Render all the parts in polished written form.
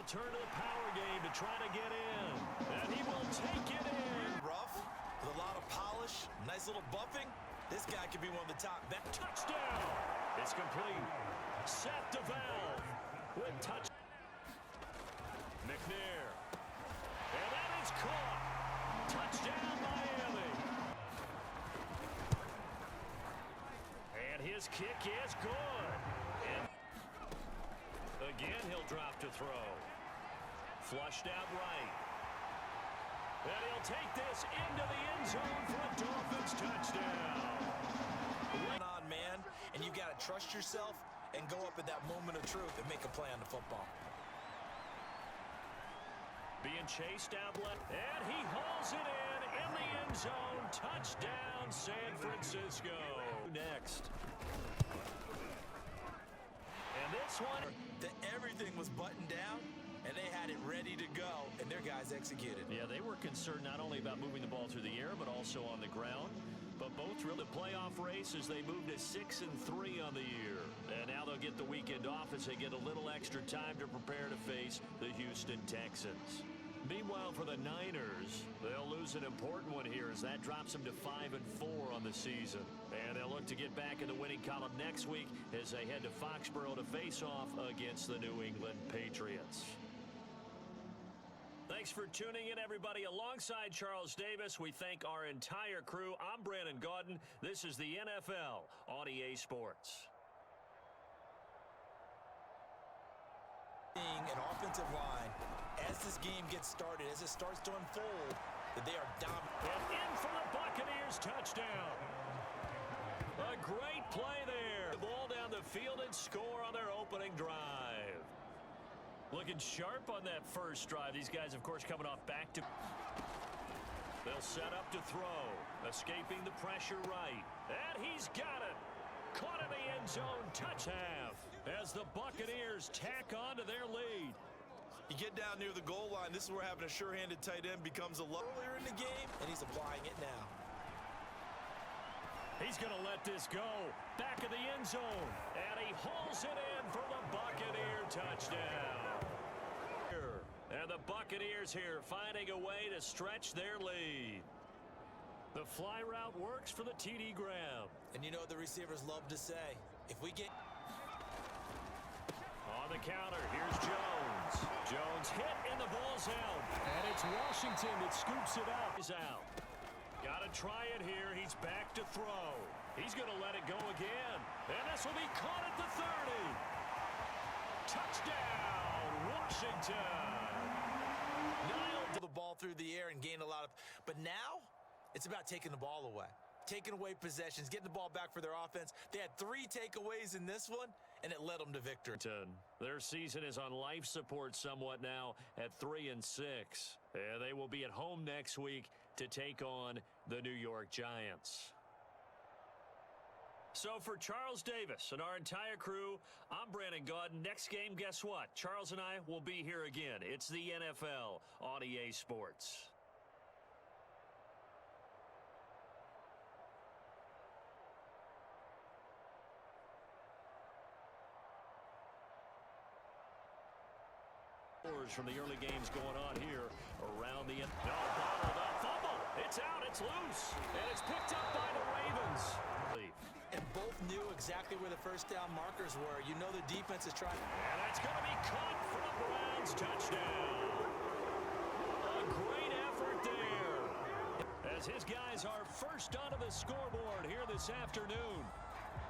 They'll turn to the power game to try to get in. And he will take it in. Rough, with a lot of polish, nice little bumping. This guy could be one of the top. Touchdown. It's complete. Seth DeValve with touch. McNair. And that is caught. Touchdown, Miami. And his kick is good. And again, he'll drop to throw. Flushed out right. And he'll take this into the end zone for a Dolphins touchdown. Right on, man. And you got to trust yourself and go up at that moment of truth and make a play on the football. Being chased out left, and he hauls it in the end zone. Touchdown, San Francisco. Next. And this one. Everything was buttoned down, and they had it ready to go, and their guys executed. Yeah, they were concerned not only about moving the ball through the air, but also on the ground. But both really the playoff race as they moved to 6-3 on the year. And now they'll get the weekend off as they get a little extra time to prepare to face the Houston Texans. Meanwhile, for the Niners, they'll lose an important one here as that drops them to 5-4 on the season. And they'll look to get back in the winning column next week as they head to Foxborough to face off against the New England Patriots. Thanks for tuning in, everybody. Alongside Charles Davis, we thank our entire crew. I'm Brandon Gaudin. This is the NFL on EA Sports. An offensive line, as this game gets started, as it starts to unfold, that they are dominant. And in for the Buccaneers touchdown. A great play there. The ball down the field and score on their opening drive. Looking sharp on that first drive. These guys, of course, coming off back to... They'll set up to throw. Escaping the pressure right. And he's got it. Caught in the end zone. Touch half. As the Buccaneers tack on to their lead. You get down near the goal line. This is where having a sure-handed tight end becomes a lot earlier in the game, and he's applying it now. He's going to let this go. Back of the end zone. And he hauls it in for the Buccaneer touchdown. And the Buccaneers here finding a way to stretch their lead. The fly route works for the TD Graham. And you know what the receivers love to say? If we get... On the counter, here's Jones. Jones hit and the ball's out. And it's Washington that scoops it out. He's out. Got to try it here. He's back to throw. He's going to let it go again. And this will be caught at the 30. Touchdown, Washington. Nailed the ball through the air and gained a lot of... But now, it's about taking the ball away. Taking away possessions, getting the ball back for their offense. They had 3 takeaways in this one, and it led them to victory. Their season is on life support somewhat now at 3-6. And they will be at home next week to take on the New York Giants. So for Charles Davis and our entire crew, I'm Brandon Gaudin. Next game, guess what? Charles and I will be here again. It's the NFL on EA Sports. From the early games going on here around the end. No, bottled up, fumble. It's out, it's loose, and it's picked up by the Ravens. And both knew exactly where the first down markers were. You know the defense is trying. And that's going to be caught for the Browns. Touchdown. A great effort there. As his guys are first onto the scoreboard here this afternoon.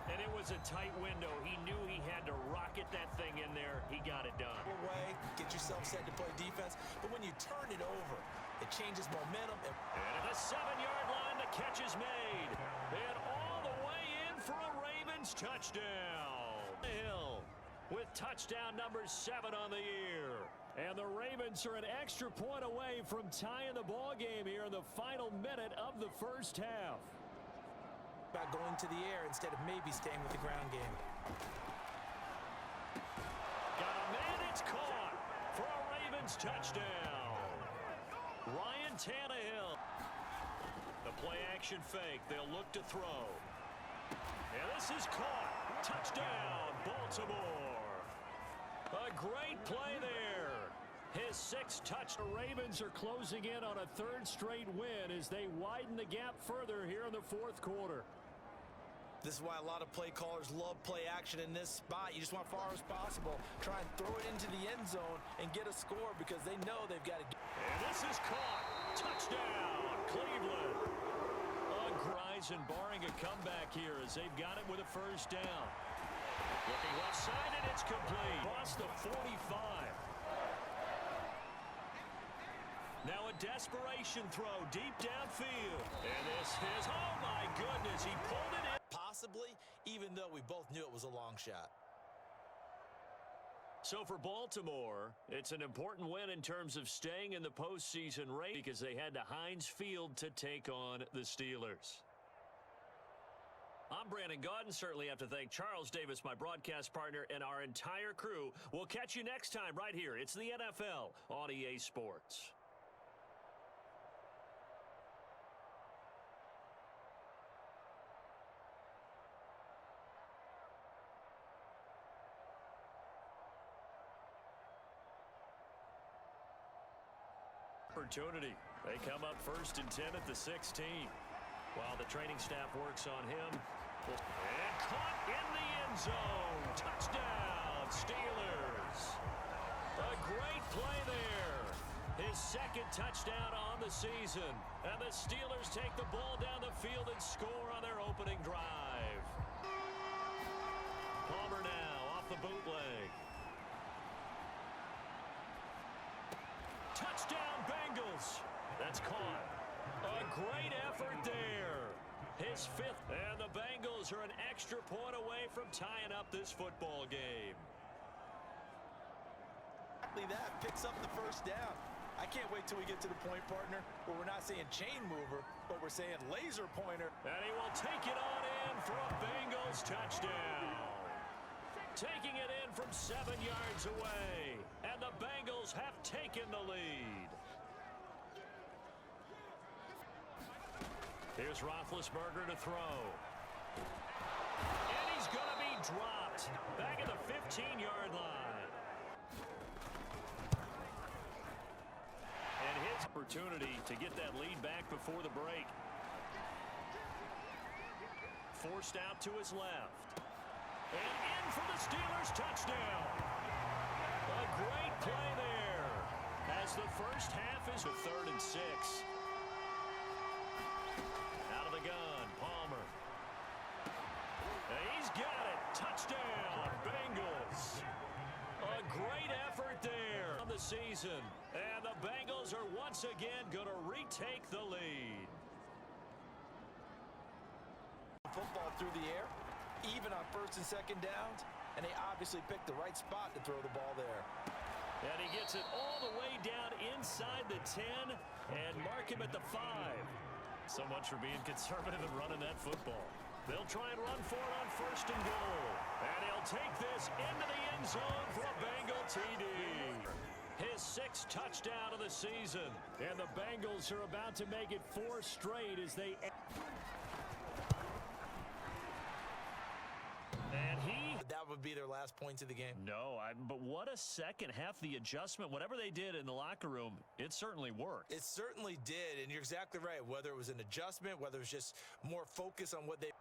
And it was a tight window. He knew he had to rocket that thing in there. He got it done. Away, get yourself set to play defense. But when you turn it over, it changes momentum. And at the 7-yard line, the catch is made. And all the way in for a Ravens touchdown. Hill with touchdown number 7 on the year. And the Ravens are an extra point away from tying the ball game here in the final minute of the first half. About going to the air instead of maybe staying with the ground game. Got a man, it's caught for a Ravens touchdown. Ryan Tannehill. The play action fake. They'll look to throw. And this is caught. Touchdown, Baltimore. A great play there. His sixth touch. The Ravens are closing in on a third straight win as they widen the gap further here in the fourth quarter. This is why a lot of play callers love play action in this spot. You just want far as possible. Try and throw it into the end zone and get a score because they know they've got to get. And this is caught. Touchdown, Cleveland. Horizon barring a comeback here as they've got it with a first down. Looking left side, and it's complete. Across the 45. Now a desperation throw deep downfield. And this is, oh my goodness, he pulled it in. Possibly, even though we both knew it was a long shot. So for Baltimore, it's an important win in terms of staying in the postseason race because they had to Heinz Field to take on the Steelers. I'm Brandon Gaudin. Certainly have to thank Charles Davis, my broadcast partner, and our entire crew. We'll catch you next time right here. It's the NFL on EA Sports. Opportunity. They come up 1st and 10 at the 16. While the training staff works on him. And caught in the end zone. Touchdown, Steelers. A great play there. His second touchdown on the season. And the Steelers take the ball down the field and score on their opening drive. Palmer now off the bootleg. Touchdown, Bengals. That's caught. A great effort there. His fifth. And the Bengals are an extra point away from tying up this football game. Exactly that. Picks up the first down. I can't wait till we get to the point, partner, where we're not saying chain mover, but we're saying laser pointer. And he will take it on in for a Bengals touchdown. Taking it in from 7 yards away. And the Bengals have taken the lead. Here's Roethlisberger to throw. And he's going to be dropped. Back at the 15-yard line. And his opportunity to get that lead back before the break. Forced out to his left. And in for the Steelers touchdown. A great play there. As the first half is a 3rd and 6. Out of the gun, Palmer. And he's got it. Touchdown, Bengals. A great effort there on the season. And the Bengals are once again going to retake the lead. Football through the air, even on 1st and 2nd downs, and they obviously picked the right spot to throw the ball there. And he gets it all the way down inside the 10 and mark him at the 5. So much for being conservative and running that football. They'll try and run for it on 1st and goal. And he'll take this into the end zone for a Bengal TD. His 6th touchdown of the season. And the Bengals are about to make it 4 straight as they... And that would be their last points of the game. No, but what a second half. The adjustment, whatever they did in the locker room, it certainly worked. It certainly did, and you're exactly right. Whether it was an adjustment, whether it was just more focus on what they...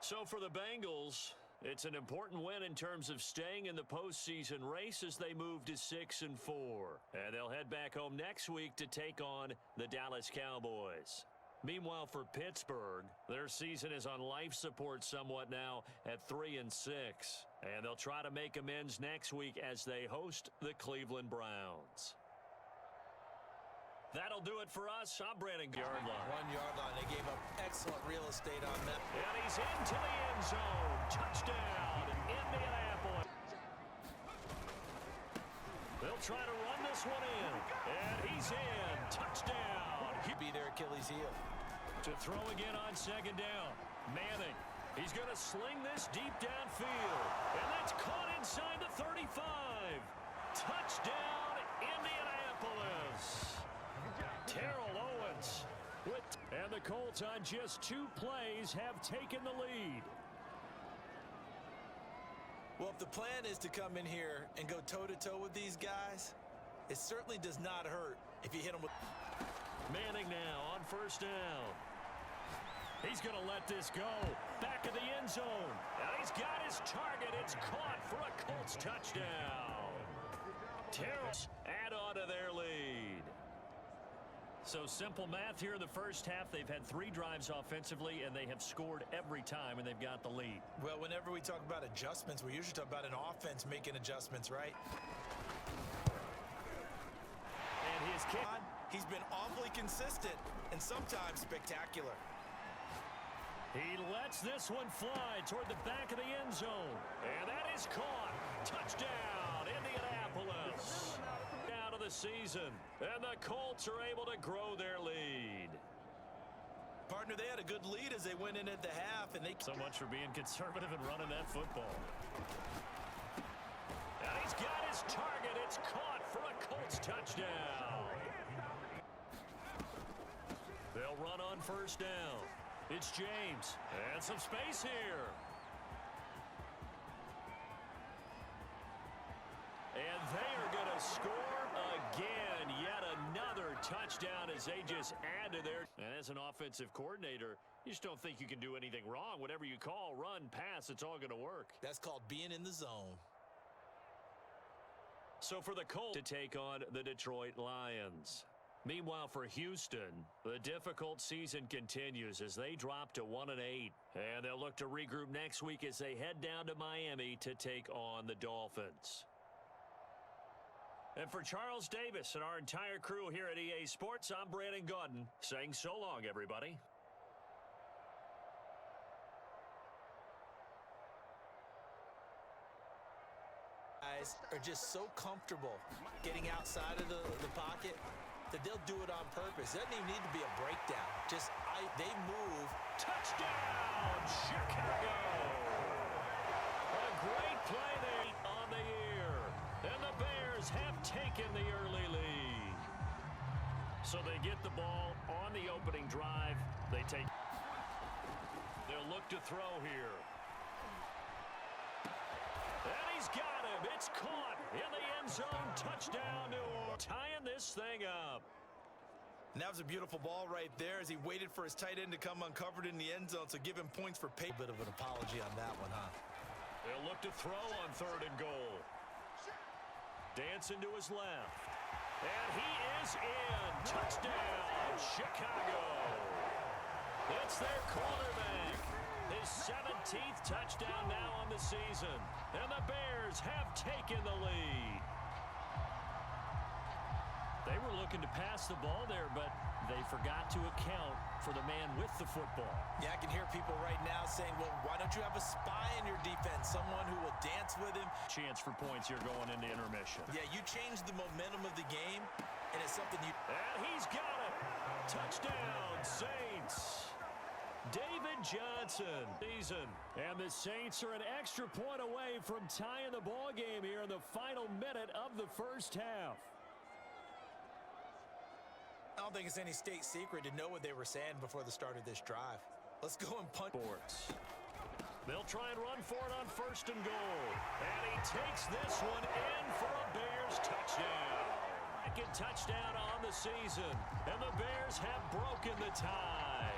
So for the Bengals, it's an important win in terms of staying in the postseason race as they move to 6 and 4. And they'll head back home next week to take on the Dallas Cowboys. Meanwhile, for Pittsburgh, their season is on life support somewhat now at 3 and 6. And they'll try to make amends next week as they host the Cleveland Browns. That'll do it for us. I'm Brandon. Yard line. 1 yard line. They gave up excellent real estate on that. And he's into the end zone. Touchdown, Indianapolis. They'll try to run this one in. And he's in. Touchdown. He'd be their Achilles heel. To throw again on 2nd down. Manning. He's going to sling this deep downfield. And that's caught inside the 35. Touchdown, Indianapolis. Terrell Owens. And the Colts on just 2 plays have taken the lead. Well, if the plan is to come in here and go toe-to-toe with these guys, it certainly does not hurt if you hit them with... Manning now on first down. He's going to let this go. Back of the end zone. And he's got his target. It's caught for a Colts touchdown. Terrells add on to their lead. So simple math here in the first half. They've had 3 drives offensively, and they have scored every time, and they've got the lead. Well, whenever we talk about adjustments, we usually talk about an offense making adjustments, right? And his kick. He's been awfully consistent and sometimes spectacular. He lets this one fly toward the back of the end zone. And that is caught. Touchdown, Indianapolis. Down to the season. And the Colts are able to grow their lead. Partner, they had a good lead as they went in at the half. And they... So much for being conservative and running that football. And he's got his target. It's caught for a Colts touchdown. They'll run on first down. It's James. And some space here. And they are going to score again. Yet another touchdown as they just add to their... And as an offensive coordinator, you just don't think you can do anything wrong. Whatever you call, run, pass, it's all going to work. That's called being in the zone. So for the Colts to take on the Detroit Lions. Meanwhile, for Houston, the difficult season continues as they drop to 1-8. And they'll look to regroup next week as they head down to Miami to take on the Dolphins. And for Charles Davis and our entire crew here at EA Sports, I'm Brandon Gaudin saying so long, everybody. Guys are just so comfortable getting outside of the pocket that they'll do it on purpose. It doesn't even need to be a breakdown. Just they move. Touchdown, Chicago! A great play there on the year. And the Bears have taken the early lead. So they get the ball on the opening drive. They'll look to throw here. And he's got him. It's caught in the end zone. Touchdown New Orleans. Tying this thing up. And that was a beautiful ball right there as he waited for his tight end to come uncovered in the end zone. So give him points for pay. Bit of an apology on that one, huh? They'll look to throw on 3rd and goal. Dancing to his left. And he is in. Touchdown, Chicago. It's their quarterback. His 17th touchdown now on the season. And the Bears have taken the lead. They were looking to pass the ball there, but they forgot to account for the man with the football. Yeah, I can hear people right now saying, well, why don't you have a spy in your defense, someone who will dance with him? Chance for points here going into intermission. Yeah, you change the momentum of the game, and it's something you... And he's got it. Touchdown, Saints. David Johnson. Season. And the Saints are an extra point away from tying the ball game here in the final minute of the first half. I don't think it's any state secret to know what they were saying before the start of this drive. Let's go and punt. Sports. They'll try and run for it on 1st and goal. And he takes this one in for a Bears touchdown. Second touchdown on the season. And the Bears have broken the tie.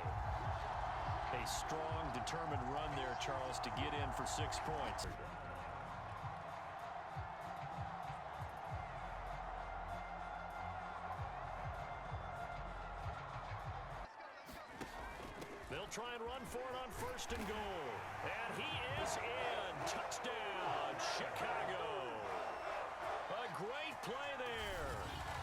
A strong, determined run there, Charles, to get in for 6 points. They'll try and run for it on 1st and goal. And he is in. Touchdown, Chicago. A great play there.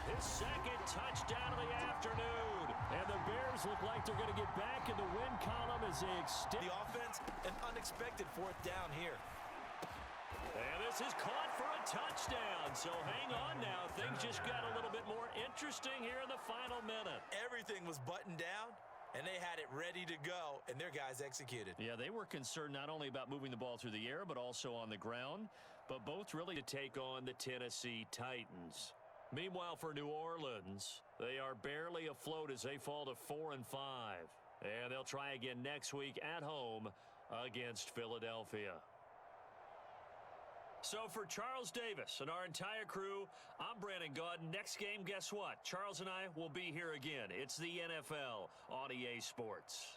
His 2nd touchdown of the afternoon. And the Bears look like they're going to get back in the win column as they extend. The offense, an unexpected 4th down here. And this is caught for a touchdown. So hang on now. Things just got a little bit more interesting here in the final minute. Everything was buttoned down, and they had it ready to go, and their guys executed. Yeah, they were concerned not only about moving the ball through the air, but also on the ground, but both really to take on the Tennessee Titans. Meanwhile, for New Orleans, they are barely afloat as they fall to 4-5. And they'll try again next week at home against Philadelphia. So for Charles Davis and our entire crew, I'm Brandon Gaudin. Next game, guess what? Charles and I will be here again. It's the NFL on EA Sports.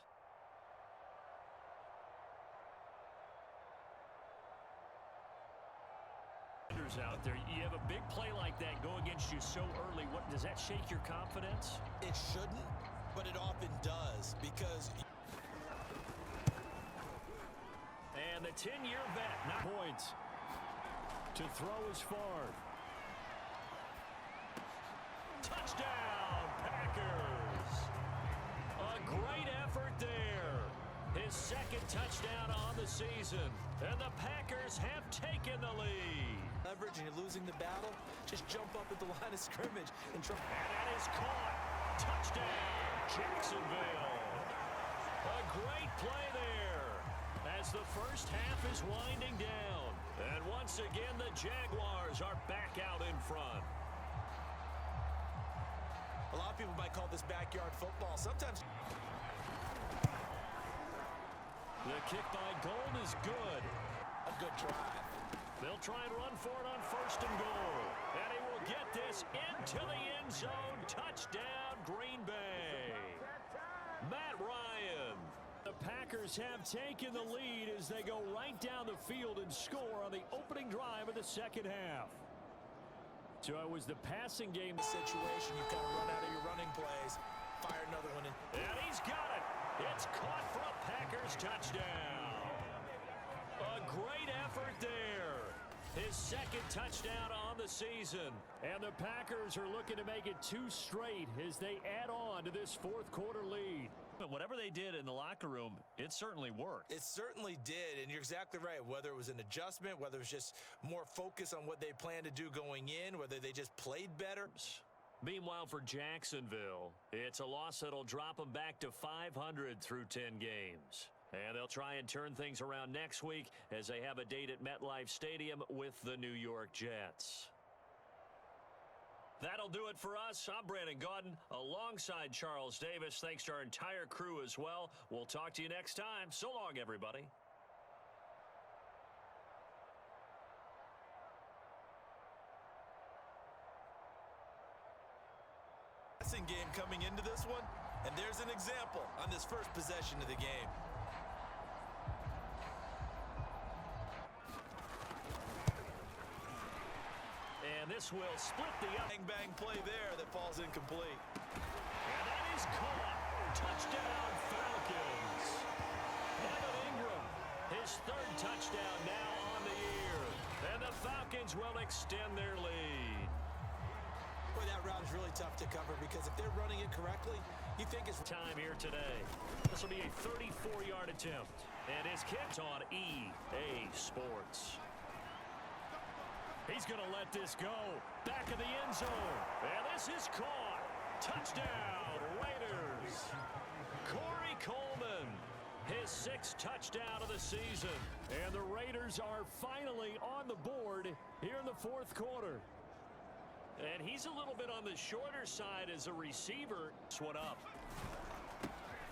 Out there, you have a big play like that go against you so early. What does that shake your confidence? It shouldn't, but it often does because. And the 10-year vet, not points to throw is far. Touchdown, Packers! A great effort there. His second touchdown on the season, and the Packers have taken the lead. Leverage and you're losing the battle, just jump up at the line of scrimmage and try. And that is caught. Touchdown, Jacksonville. A great play there as the first half is winding down. And once again, the Jaguars are back out in front. A lot of people might call this backyard football. Sometimes. The kick by Gold is good. A good drive. They'll try and run for it on first and goal. And he will get this into the end zone. Touchdown, Green Bay. Matt Ryan. The Packers have taken the lead as they go right down the field and score on the opening drive of the second half. So it was the passing game situation. You kind of run out of your running plays. Fire another one in. And he's got it. It's caught for a Packers touchdown. A great effort there. His second touchdown on the season. And the Packers are looking to make it 2 straight as they add on to this fourth quarter lead. But whatever they did in the locker room, it certainly worked. It certainly did, and you're exactly right. Whether it was an adjustment, whether it was just more focus on what they planned to do going in, whether they just played better. Meanwhile, for Jacksonville, it's a loss that'll drop them back to 500 through 10 games. And they'll try and turn things around next week as they have a date at MetLife Stadium with the New York Jets. That'll do it for us. I'm Brandon Gaudin alongside Charles Davis. Thanks to our entire crew as well. We'll talk to you next time. So long, everybody. Passing game coming into this one, and there's an example on this first possession of the game. And this will split the up. Bang play there that falls incomplete. And that is caught. Touchdown, Falcons. Evan Ingram, his third touchdown now on the year. And the Falcons will extend their lead. Boy, that route is really tough to cover because if they're running it correctly, you think it's time here today. This will be a 34-yard attempt. And his kick's on EA Sports. He's going to let this go. Back of the end zone. And this is caught. Touchdown, Raiders. Corey Coleman, his 6th touchdown of the season. And the Raiders are finally on the board here in the fourth quarter. And he's a little bit on the shorter side as a receiver. This one up.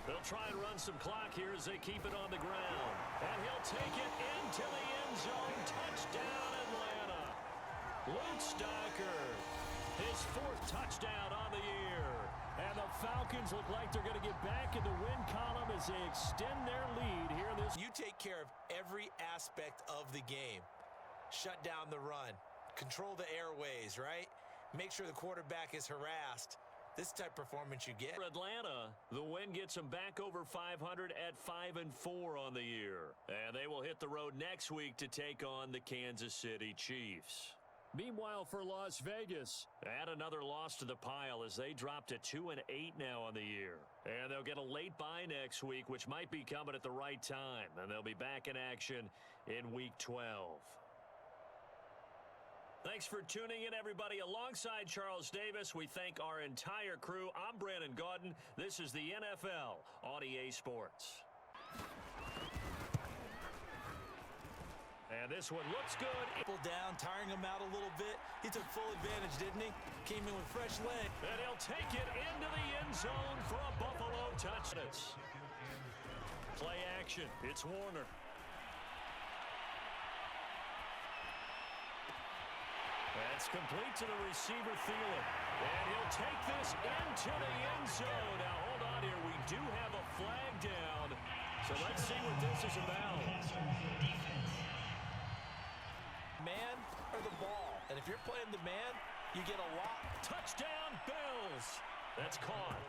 They'll try and run some clock here as they keep it on the ground. And he'll take it into the end zone. Touchdown, Atlanta. Luke Stocker, his 4th touchdown on the year. And the Falcons look like they're going to get back in the win column as they extend their lead here in this. You take care of every aspect of the game. Shut down the run. Control the airways, right? Make sure the quarterback is harassed. This type of performance you get. For Atlanta, the win gets them back over 500 at 5-4 on the year. And they will hit the road next week to take on the Kansas City Chiefs. Meanwhile, for Las Vegas, add another loss to the pile as they drop to 2-8 now on the year. And they'll get a late bye next week, which might be coming at the right time. And they'll be back in action in Week 12. Thanks for tuning in, everybody. Alongside Charles Davis, we thank our entire crew. I'm Brandon Gaudin. This is the NFL on EA Sports. And this one looks good. Pulled down, tiring him out a little bit. He took full advantage, didn't he? Came in with fresh leg. And he'll take it into the end zone for a Buffalo touchdown. Play action. It's Warner. That's complete to the receiver, Thielen. And he'll take this into the end zone. Now, hold on here. We do have a flag down. So let's see what this is about. Man or the ball. And if you're playing the man, you get a lot. Touchdown, Bills. That's caught.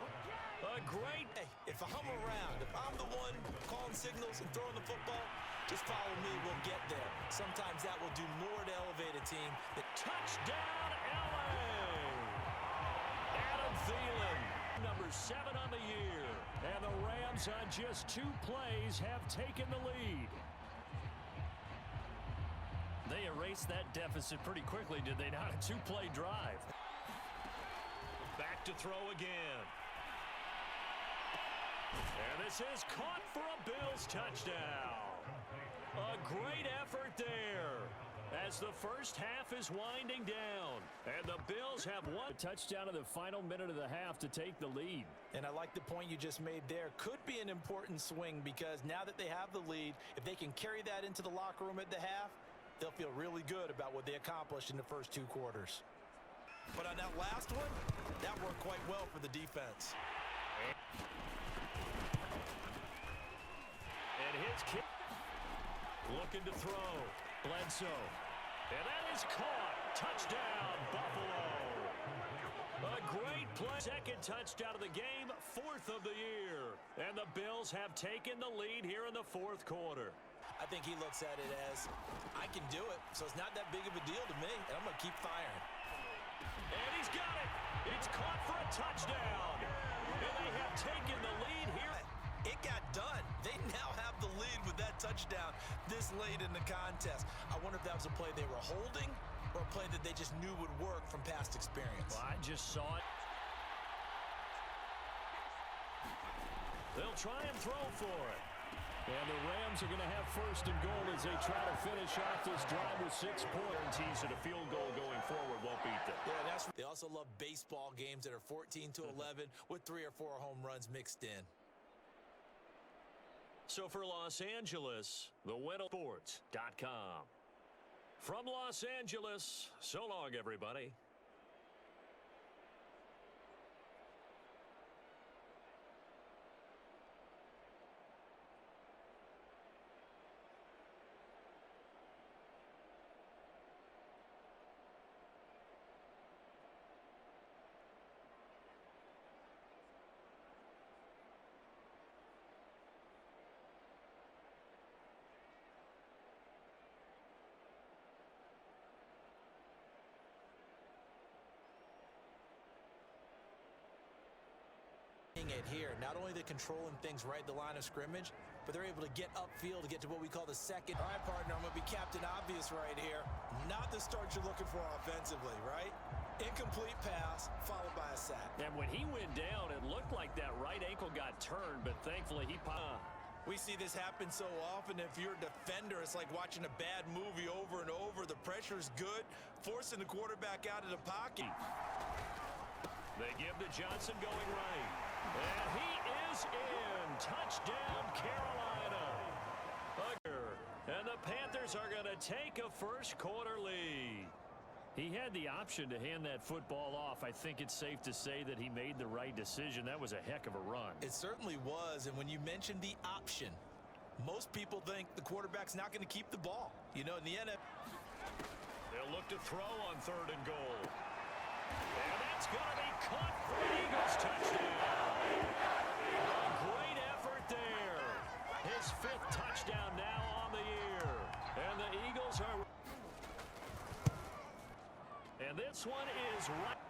A great. Hey, if I'm around, if I'm the one calling signals and throwing the football, just follow me. We'll get there. Sometimes that will do more to elevate a team. Touchdown, L.A. Adam Thielen, number 7 on the year. And the Rams on just 2 plays have taken the lead. They erased that deficit pretty quickly, did they not? A 2-play drive. Back to throw again. And this is caught for a Bills touchdown. A great effort there as the first half is winding down. And the Bills have one touchdown in the final minute of the half to take the lead. And I like the point you just made there. Could be an important swing because now that they have the lead, if they can carry that into the locker room at the half, they'll feel really good about what they accomplished in the first 2 quarters. But on that last one, that worked quite well for the defense. And his kick. Looking to throw. Bledsoe. And that is caught. Touchdown, Buffalo. A great play. Second touchdown of the game, 4th of the year. And the Bills have taken the lead here in the 4th quarter. I think he looks at it as, I can do it, so it's not that big of a deal to me, and I'm going to keep firing. And he's got it. It's caught for a touchdown. And they have taken the lead here. It got done. They now have the lead with that touchdown this late in the contest. I wonder if that was a play they were holding or a play that they just knew would work from past experience. Well, I just saw it. They'll try and throw for it. And the Rams are going to have 1st and goal as they try to finish off this drive with 6 points. That a field goal going forward won't beat them. Yeah, they also love baseball games that are 14-11 with 3 or 4 home runs mixed in. So for Los Angeles, the Sports.com. From Los Angeles, so long, everybody. It here, not only the controlling things right at the line of scrimmage, but they're able to get upfield to get to what we call the second. All right, partner, I'm going to be Captain Obvious right here. Not the start you're looking for offensively, right? Incomplete pass, followed by a sack. And when he went down, it looked like that right ankle got turned, but thankfully he popped. We see this happen so often. If you're a defender, it's like watching a bad movie over and over. The pressure's good, forcing the quarterback out of the pocket. They give to Johnson going right. And he is in. Touchdown, Carolina. And the Panthers are going to take a first quarter lead. He had the option to hand that football off. I think it's safe to say that he made the right decision. That was a heck of a run. It certainly was. And when you mentioned the option, most people think the quarterback's not going to keep the ball. You know, in the NFL. They'll look to throw on 3rd and goal. And that's going to be caught for the Eagles touchdown. A great effort there. His 5th touchdown now on the year. And the Eagles are... And this one is right.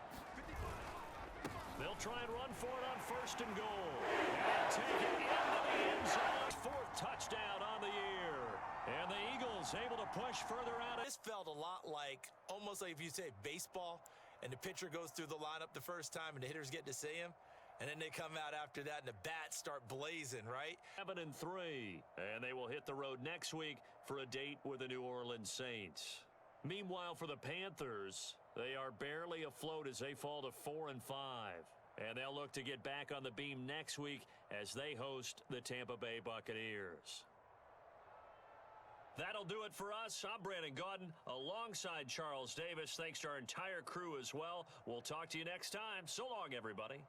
They'll try and run for it on 1st and goal. And take it into the end zone. 4th touchdown on the year. And the Eagles able to push further out. This felt a lot like, almost like if you say baseball, and the pitcher goes through the lineup the first time and the hitters get to see him, and then they come out after that and the bats start blazing, right? 7-3, and they will hit the road next week for a date with the New Orleans Saints. Meanwhile, for the Panthers, they are barely afloat as they fall to 4-5, and they'll look to get back on the beam next week as they host the Tampa Bay Buccaneers. That'll do it for us. I'm Brandon Gaudin alongside Charles Davis. Thanks to our entire crew as well. We'll talk to you next time. So long, everybody.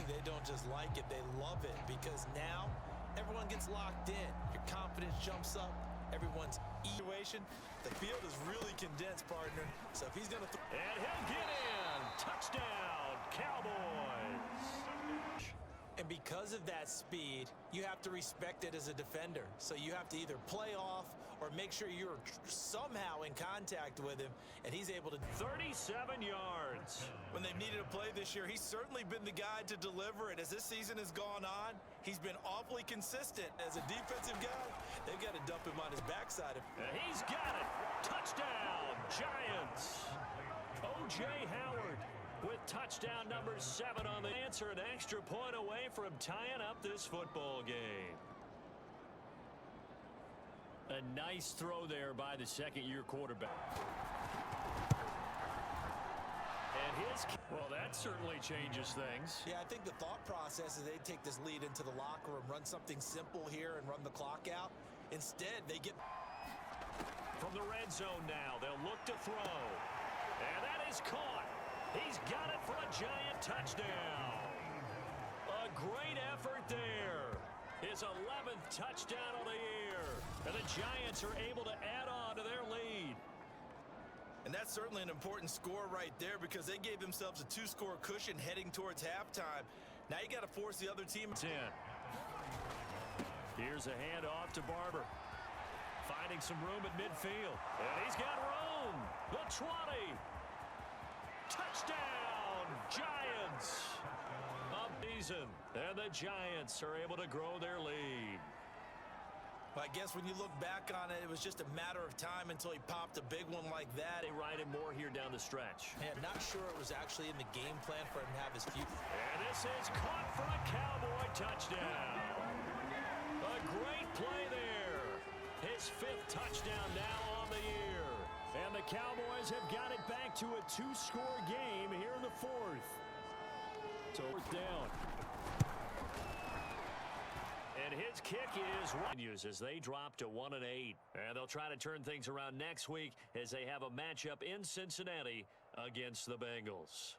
They don't just like it, they love it, because now everyone gets locked in. Your confidence jumps up. Everyone's situation. The field is really condensed, partner. So if he's going to and he'll get in. Touchdown, Cowboys. And because of that speed, you have to respect it as a defender. So you have to either play off or make sure you're somehow in contact with him, and he's able to 37 yards. When they've needed a play this year, he's certainly been the guy to deliver it. As this season has gone on, he's been awfully consistent. As a defensive guy, they've got to dump him on his backside. He's got it. Touchdown, Giants. O.J. Howard with touchdown number 7 on the answer, an extra point away from tying up this football game. A nice throw there by the second-year quarterback. And well, that certainly changes things. Yeah, I think the thought process is they take this lead into the locker room, run something simple here and run the clock out. Instead, they get from the red zone now. They'll look to throw. And that is caught. He's got it for a Giant touchdown. A great effort there. His 11th touchdown of the year. And the Giants are able to add on to their lead. And that's certainly an important score right there, because they gave themselves a 2-score cushion heading towards halftime. Now you got to force the other team. 10. Here's a handoff to Barber. Finding some room at midfield. And he's got room. The 20. Touchdown, Giants. Up season. And the Giants are able to grow their lead. I guess when you look back on it, it was just a matter of time until he popped a big one like that. They ride him more here down the stretch. Yeah, not sure it was actually in the game plan for him to have his few. And this is caught for a Cowboy touchdown. A great play there. His 5th touchdown now on the year. And the Cowboys have got it back to a 2-score game here in the 4th. So 4th down. And his kick is as they drop to 1-8. And they'll try to turn things around next week as they have a matchup in Cincinnati against the Bengals.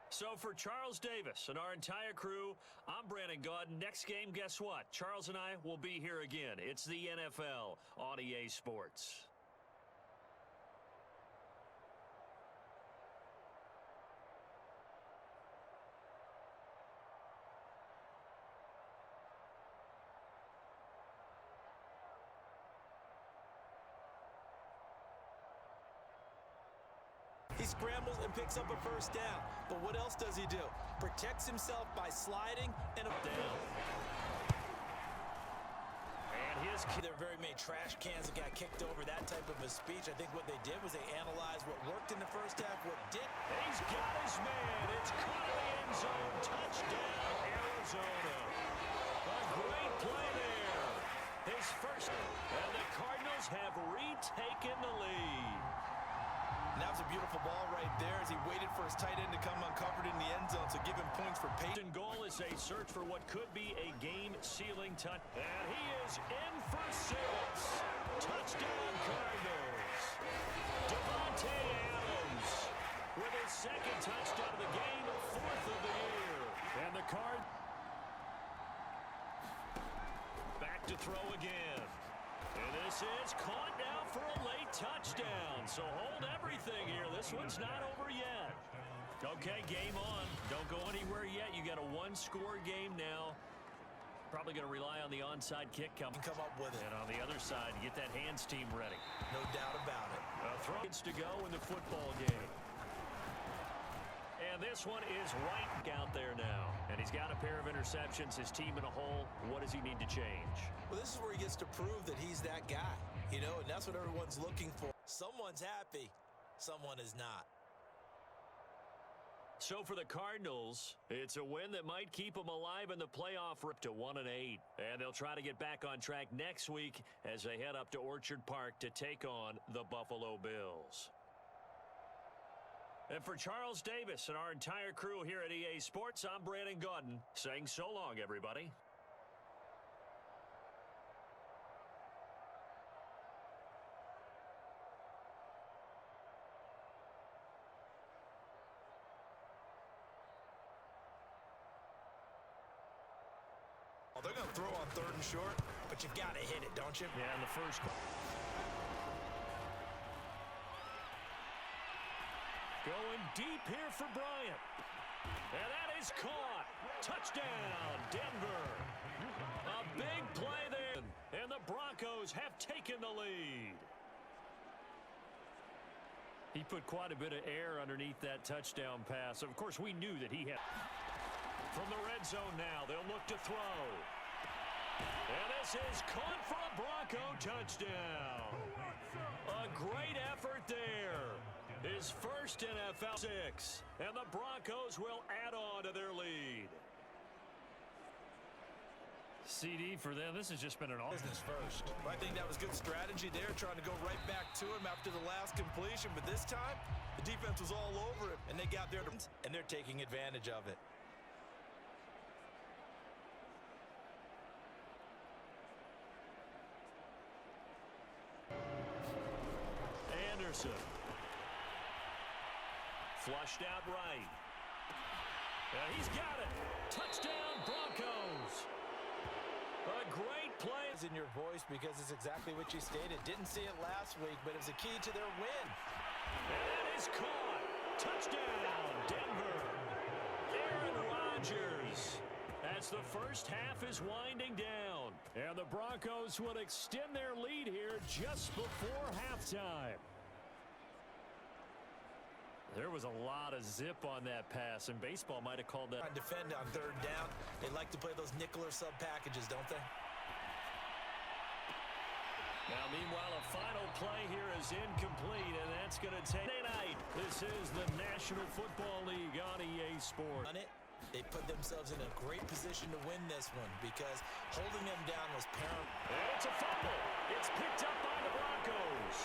So for Charles Davis and our entire crew, I'm Brandon Gaudin. Next game, guess what? Charles and I will be here again. It's the NFL on EA Sports. He scrambles and picks up a first down. But what else does he do? Protects himself by sliding and up down. And there are very many trash cans that got kicked over, that type of a speech. I think what they did was they analyzed what worked in the first half, what didn't. He's got his man. It's caught in the end zone. Touchdown, Arizona. A great play there. His first. And the Cardinals have retaken the lead. And that was a beautiful ball right there as he waited for his tight end to come uncovered in the end zone, so give him points for patience. Goal is a search for what could be a game-sealing touch. And he is in for 6. Touchdown, Cardinals. Devontae Adams with his 2nd touchdown of the game, 4th of the year. And the Card back to throw again. And this is caught now for a late touchdown. So hold everything here. This one's not over yet. Okay, game on. Don't go anywhere yet. You got a 1-score game now. Probably going to rely on the onside kick coming. Come up with it. And on the other side, get that hands team ready. No doubt about it. Throw gets to go in the football game. And this one is right out there now. And he's got a pair of interceptions. His team in a hole. What does he need to change? Well, this is where he gets to prove that he's that guy. You know, and that's what everyone's looking for. Someone's happy. Someone is not. So for the Cardinals, it's a win that might keep them alive in the playoff up to 1-8. And they'll try to get back on track next week as they head up to Orchard Park to take on the Buffalo Bills. And for Charles Davis and our entire crew here at EA Sports, I'm Brandon Gaudin saying so long, everybody. Well, they're going to throw on 3rd and short, but you've got to hit it, don't you? Yeah, in the first quarter. Going deep here for Bryant. And that is caught. Touchdown, Denver. A big play there. And the Broncos have taken the lead. He put quite a bit of air underneath that touchdown pass. Of course, we knew that he had. From the red zone now, they'll look to throw. And this is caught for a Bronco touchdown. A great effort there. His first NFL 6. And the Broncos will add on to their lead. CD for them, this has just been an business first. I think that was good strategy there, trying to go right back to him after the last completion. But this time, the defense was all over it, and they got there, and they're taking advantage of it. Anderson. Flushed out right. He's got it. Touchdown, Broncos. A great play. In your voice because it's exactly what you stated. Didn't see it last week, but it was a key to their win. And it is caught. Touchdown, Denver. Aaron Rodgers. As the first half is winding down. And the Broncos will extend their lead here just before halftime. There was a lot of zip on that pass, and baseball might have called that. Defend on 3rd down. They like to play those nickel or sub packages, don't they? Now, meanwhile, a final play here is incomplete, and that's going to take tonight. This is the National Football League on EA Sports. They put themselves in a great position to win this one because holding them down was paramount. And it's a fumble. It's picked up by the Broncos.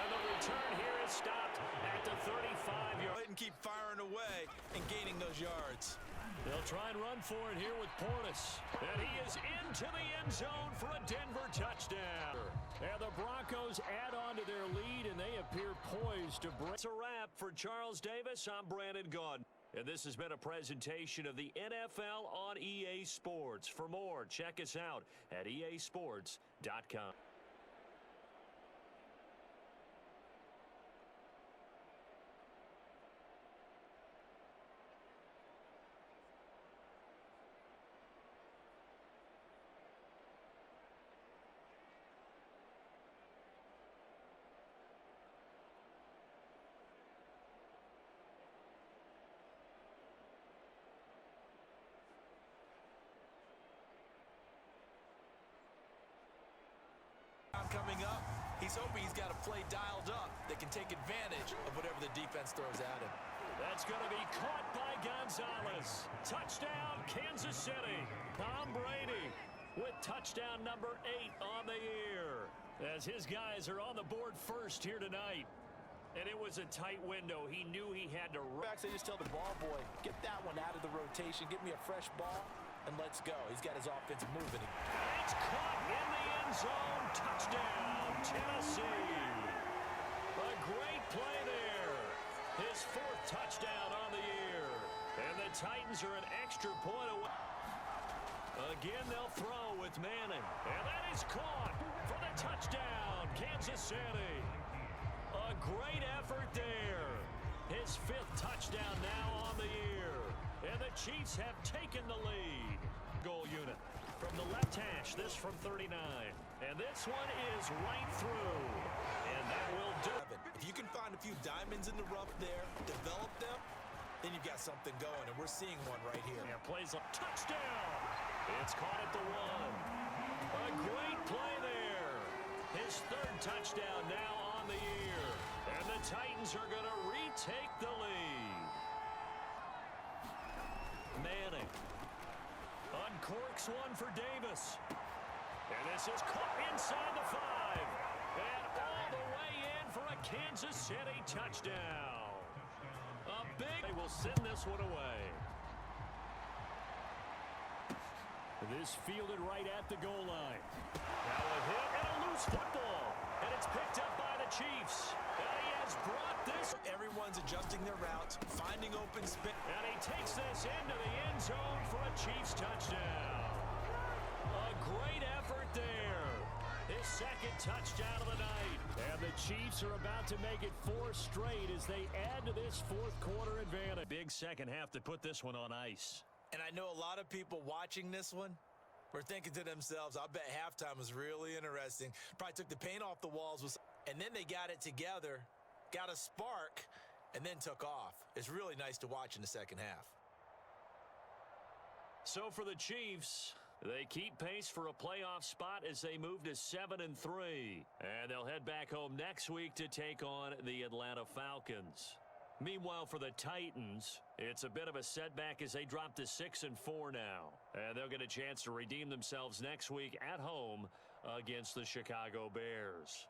And the return here is stopped at the 35-yard. And keep firing away and gaining those yards. They'll try and run for it here with Portis. And he is into the end zone for a Denver touchdown. And the Broncos add on to their lead, and they appear poised to break. It's a wrap for Charles Davis. I'm Brandon Gaudin. And this has been a presentation of the NFL on EA Sports. For more, check us out at easports.com. Coming up, he's hoping he's got a play dialed up that can take advantage of whatever the defense throws at him. That's going to be caught by Gonzalez. Touchdown, Kansas City. Tom Brady with touchdown number 8 on the year. As his guys are on the board first here tonight. And it was a tight window. He knew he had to run. They just tell the ball boy, get that one out of the rotation, give me a fresh ball, and let's go. He's got his offense moving. It's caught in the end zone. Touchdown, Tennessee. A great play there. His 4th touchdown on the year. And the Titans are an extra point away. Again, they'll throw with Manning. And that is caught for the touchdown, Kansas City. A great effort there. His 5th touchdown now on the year. And the Chiefs have taken the lead. Goal unit. From the left hash, this from 39. And this one is right through. And that will do it. If you can find a few diamonds in the rough there, develop them, then you've got something going. And we're seeing one right here. Yeah, plays a touchdown. It's caught at the 1. A great play there. His 3rd touchdown now on the year. And the Titans are going to retake the lead. Manning uncorks one for Davis. And this is caught inside the 5. And all the way in for a Kansas City touchdown. will send this one away. This fielded right at the goal line. Now a hit and a loose football. And it's picked up by the Chiefs. And he has brought this. Everyone's adjusting their routes, finding open space. And he takes this into the end zone for a Chiefs touchdown. A great effort there. His second touchdown of the night. And the Chiefs are about to make it 4 straight as they add to this fourth quarter advantage. Big second half to put this one on ice. And I know a lot of people watching this one were thinking to themselves, I bet halftime was really interesting. Probably took the paint off the walls. And then they got it together, got a spark, and then took off. It's really nice to watch in the second half. So for the Chiefs, they keep pace for a playoff spot as they move to 7-3. And they'll head back home next week to take on the Atlanta Falcons. Meanwhile, for the Titans, it's a bit of a setback as they drop to 6-4 now. And they'll get a chance to redeem themselves next week at home against the Chicago Bears.